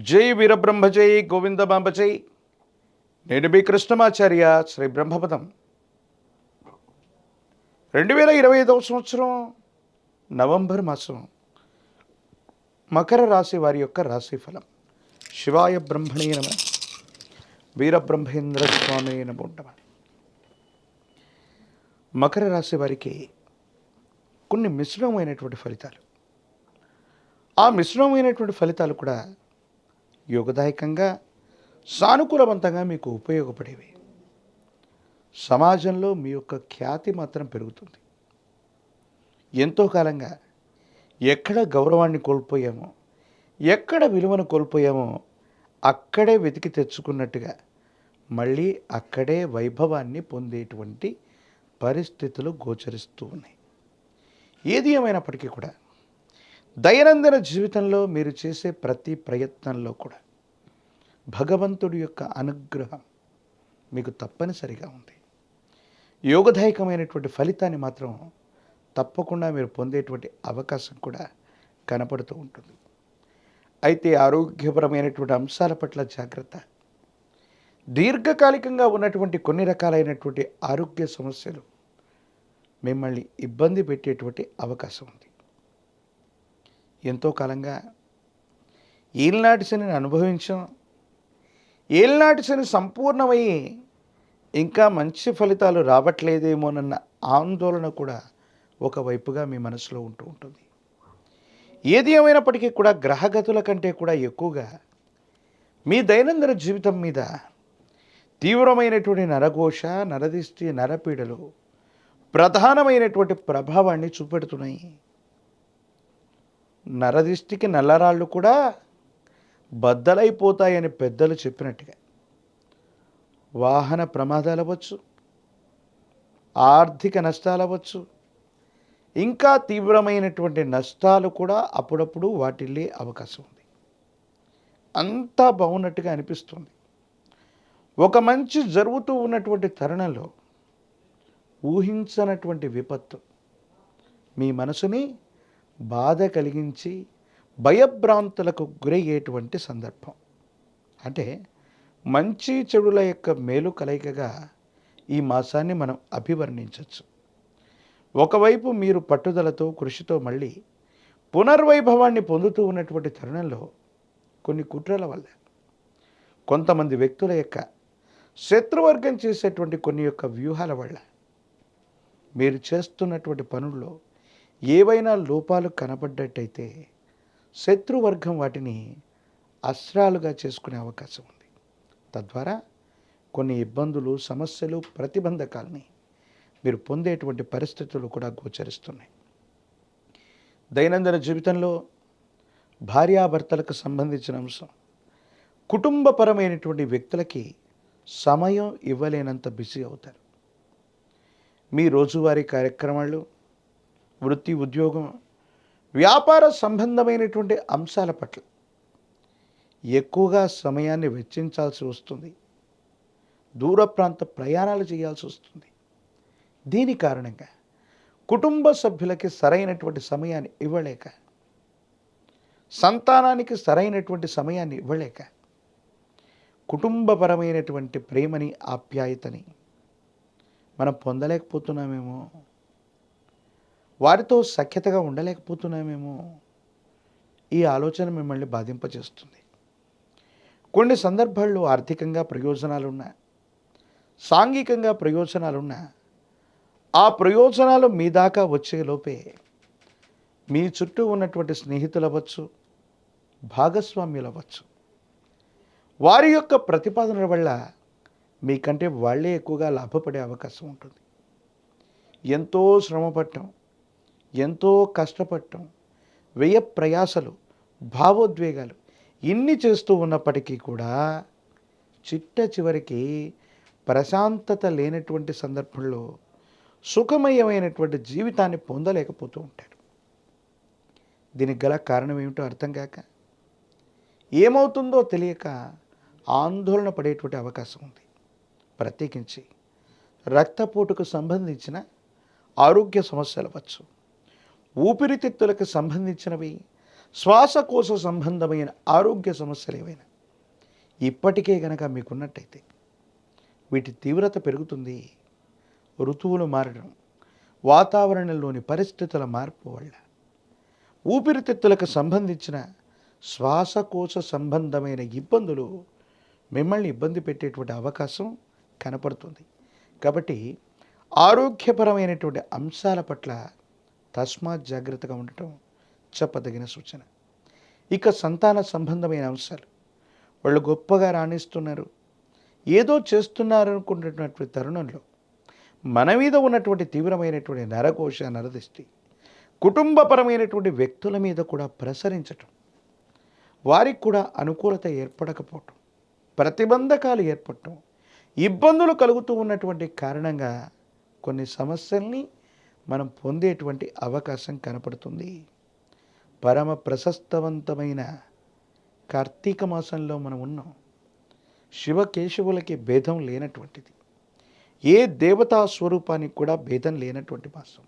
జై వీరబ్రహ్మ జై గోవిందమాంబ జై. నేను మీ కృష్ణమాచార్య. శ్రీ బ్రహ్మపదం. 2025 సంవత్సరం నవంబర్ మాసం మకర రాశి వారి యొక్క రాశిఫలం. శివాయ బ్రహ్మణే నమ. వీరబ్రహ్మేంద్ర స్వామి నమో నమ. మకర రాశి వారికి కొన్ని మిశ్రమమైనటువంటి ఫలితాలు. ఆ మిశ్రమమైనటువంటి ఫలితాలు కూడా యోగదాయకంగా, సానుకూలవంతంగా మీకు ఉపయోగపడేవి. సమాజంలో మీ యొక్క ఖ్యాతి మాత్రం పెరుగుతుంది. ఎంతో కాలంగా ఎక్కడ గౌరవాన్ని కోల్పోయామో, ఎక్కడ విలువను కోల్పోయామో అక్కడే వెతికి తెచ్చుకున్నట్టుగా మళ్ళీ అక్కడే వైభవాన్ని పొందేటువంటి పరిస్థితులు గోచరిస్తూ ఉన్నాయి. ఏది ఏమైనప్పటికీ కూడా దైనందిన జీవితంలో మీరు చేసే ప్రతి ప్రయత్నంలో కూడా భగవంతుడి యొక్క అనుగ్రహం మీకు తప్పనిసరిగా ఉంది. యోగదాయకమైనటువంటి ఫలితాన్ని మాత్రం తప్పకుండా మీరు పొందేటువంటి అవకాశం కూడా కనపడుతూ ఉంటుంది. అయితే ఆరోగ్యపరమైనటువంటి అంశాల పట్ల జాగ్రత్త. దీర్ఘకాలికంగా ఉన్నటువంటి కొన్ని రకాలైనటువంటి ఆరోగ్య సమస్యలు మిమ్మల్ని ఇబ్బంది పెట్టేటువంటి అవకాశం ఉంది. ఎంతో కాలంగా ఏలినాటి శనిని అనుభవించాం. ఏలినాటి శని సంపూర్ణమయ్యి ఇంకా మంచి ఫలితాలు రావట్లేదేమోనన్న ఆందోళన కూడా ఒకవైపుగా మీ మనసులో ఉంటూ ఉంటుంది. ఏది ఏమైనప్పటికీ కూడా గ్రహగతుల కంటే కూడా ఎక్కువగా మీ దైనందిన జీవితం మీద తీవ్రమైనటువంటి నరఘోష, నరదిష్టి, నరపీడలు ప్రధానమైనటువంటి ప్రభావాన్ని చూపెడుతున్నాయి. నరదిష్టికి నల్లరాళ్ళు కూడా బద్దలైపోతాయని పెద్దలు చెప్పినట్టుగా వాహన ప్రమాదాలు అవ్వచ్చు, ఆర్థిక నష్టాలు అవ్వచ్చు, ఇంకా తీవ్రమైనటువంటి నష్టాలు కూడా అప్పుడప్పుడు వాటిల్లే అవకాశం ఉంది. అంతా బాగున్నట్టుగా అనిపిస్తుంది. ఒక మంచి జరుగుతూ ఉన్నటువంటి తరుణంలో ఊహించనటువంటి విపత్తు మీ మనసుని బాధ కలిగించి భయభ్రాంతులకు గురయ్యేటువంటి సందర్భం. అంటే మంచి చెడుల యొక్క మేలు కలయికగా ఈ మాసాన్ని మనం అభివర్ణించవచ్చు. ఒకవైపు మీరు పట్టుదలతో, కృషితో మళ్ళీ పునర్వైభవాన్ని పొందుతూ ఉన్నటువంటి తరుణంలో కొన్ని కుట్రల వల్ల, కొంతమంది వ్యక్తుల యొక్క శత్రువర్గం చేసేటువంటి కొన్ని యొక్క వ్యూహాల వల్ల మీరు చేస్తున్నటువంటి పనుల్లో ఏవైనా లోపాలు కనబడ్డట్టయితే శత్రువర్గం వాటిని అస్త్రాలుగా చేసుకునే అవకాశం ఉంది. తద్వారా కొన్ని ఇబ్బందులు, సమస్యలు, ప్రతిబంధకాలని మీరు పొందేటువంటి పరిస్థితులు కూడా గోచరిస్తున్నాయి. దైనందిన జీవితంలో భార్యాభర్తలకు సంబంధించిన అంశం, కుటుంబపరమైనటువంటి వ్యక్తులకి సమయం ఇవ్వలేనంత బిజీ అవుతారు. మీ రోజువారీ కార్యక్రమాలు, వృత్తి, ఉద్యోగం, వ్యాపార సంబంధమైనటువంటి అంశాల పట్ల ఎక్కువగా సమయాన్ని వెచ్చించాల్సి వస్తుంది. దూర ప్రాంత ప్రయాణాలు చేయాల్సి వస్తుంది. దీని కారణంగా కుటుంబ సభ్యులకి సరైనటువంటి సమయాన్ని ఇవ్వలేక, సంతానానికి సరైనటువంటి సమయాన్ని ఇవ్వలేక, కుటుంబపరమైనటువంటి ప్రేమని, ఆప్యాయతని మనం పొందలేకపోతున్నామేమో, వారితో సఖ్యతగా ఉండలేకపోతున్నామేమో, ఈ ఆలోచన మిమ్మల్ని బాధింపజేస్తుంది. కొన్ని సందర్భాల్లో ఆర్థికంగా ప్రయోజనాలున్నా, సాంఘికంగా ప్రయోజనాలున్నా, ఆ ప్రయోజనాలు మీ దాకా వచ్చేలోపే మీ చుట్టూ ఉన్నటువంటి స్నేహితులు అవ్వచ్చు, భాగస్వామ్యులు అవ్వచ్చు, వారి యొక్క ప్రతిపాదనల వల్ల మీకంటే వాళ్ళే ఎక్కువగా లాభపడే అవకాశం ఉంటుంది. ఎంతో శ్రమపడటం, ఎంతో కష్టపడటం, వ్యయ ప్రయాసలు, భావోద్వేగాలు ఇన్ని చేస్తూ ఉన్నప్పటికీ కూడా చిట్ట చివరికి ప్రశాంతత లేనటువంటి సందర్భంలో సుఖమయమైనటువంటి జీవితాన్ని పొందలేకపోతూ ఉంటారు. దీనికి గల కారణం ఏమిటో అర్థం కాక, ఏమవుతుందో తెలియక ఆందోళన పడేటువంటి అవకాశం ఉంది. ప్రత్యేకించి రక్తపోటుకు సంబంధించిన ఆరోగ్య సమస్యలు అవ్వచ్చు, ఊపిరితిత్తులకు సంబంధించినవి, శ్వాసకోశ సంబంధమైన ఆరోగ్య సమస్యలు ఏవైనా ఇప్పటికే గనక మీకున్నట్టయితే వీటి తీవ్రత పెరుగుతుంది. ఋతువులు మారడం, వాతావరణంలోని పరిస్థితుల మార్పు వల్ల ఊపిరితిత్తులకు సంబంధించిన శ్వాసకోశ సంబంధమైన ఇబ్బందులు మిమ్మల్ని ఇబ్బంది పెట్టేటువంటి అవకాశం కనపడుతుంది. కాబట్టి ఆరోగ్యపరమైనటువంటి అంశాల పట్ల తస్మాత్ జాగ్రత్తగా ఉండటం చెప్పదగిన సూచన. ఇక సంతాన సంబంధమైన అంశాలు, వాళ్ళు గొప్పగా రాణిస్తున్నారు, ఏదో చేస్తున్నారు అనుకున్నటువంటి తరుణంలో మన మీద ఉన్నటువంటి తీవ్రమైనటువంటి నరకోశ నరదిష్టి కుటుంబపరమైనటువంటి వ్యక్తుల మీద కూడా ప్రసరించటం, వారికి కూడా అనుకూలత ఏర్పడకపోవటం, ప్రతిబంధకాలు ఏర్పడటం, ఇబ్బందులు కలుగుతూ ఉన్నటువంటి కారణంగా కొన్ని సమస్యల్ని మనం పొందేటువంటి అవకాశం కనపడుతుంది. పరమ ప్రశస్తవంతమైన కార్తీక మాసంలో మనం ఉన్నాం. శివకేశవులకి భేదం లేనటువంటిది, ఏ దేవతా స్వరూపానికి కూడా భేదం లేనటువంటి మాసం.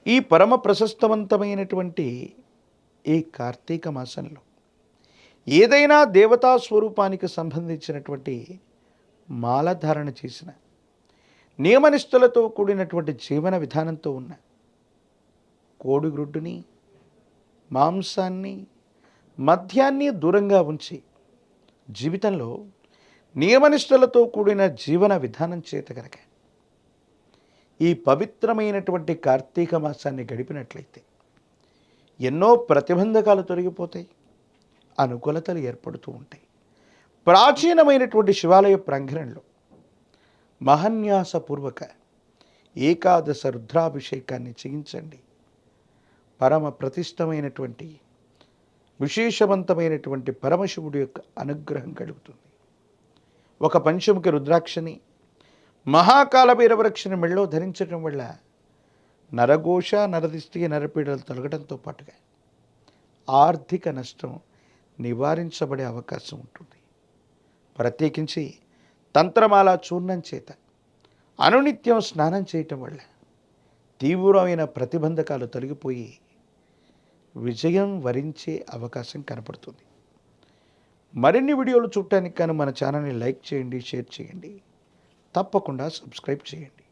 ఈ పరమ ప్రశస్తవంతమైనటువంటి ఈ కార్తీక మాసంలో ఏదైనా దేవతా స్వరూపానికి సంబంధించినటువంటి మాలధారణ చేసిన, నియమనిష్టలతో కూడినటువంటి జీవన విధానంతో ఉన్న కోడిగ్రుడ్డుని, మాంసాన్ని, మద్యాన్ని దూరంగా ఉంచి జీవితంలో నియమనిష్టలతో కూడిన జీవన విధానం చేత కనుక ఈ పవిత్రమైనటువంటి కార్తీక మాసాన్ని గడిపినట్లయితే ఎన్నో ప్రతిబంధకాలు తొలగిపోతాయి, అనుకూలతలు ఏర్పడుతూ ఉంటాయి. ప్రాచీనమైనటువంటి శివాలయ ప్రాంగణంలో మహన్యాసపూర్వక ఏకాదశ రుద్రాభిషేకాన్ని చేయించండి. పరమ ప్రతిష్టమైనటువంటి విశేషవంతమైనటువంటి పరమశివుడి యొక్క అనుగ్రహం కలుగుతుంది. ఒక పంచముఖి రుద్రాక్షని, మహాకాల భైరవరక్షని మెళ్ళో ధరించడం వల్ల నరఘోష, నరదిష్టి, నరపీడలు తొలగడంతో పాటుగా ఆర్థిక నష్టం నివారించబడే అవకాశం ఉంటుంది. ప్రత్యేకించి తంత్రమాల చూర్ణం చేత అనునిత్యం స్నానం చేయటం వల్ల తీవ్రమైన ప్రతిబంధకాలు తొలగిపోయి విజయం వరించే అవకాశం కనపడుతుంది. మరిన్ని వీడియోలు చూడటానికి కానీ మన ఛానల్ని లైక్ చేయండి, షేర్ చేయండి, తప్పకుండా సబ్స్క్రైబ్ చేయండి.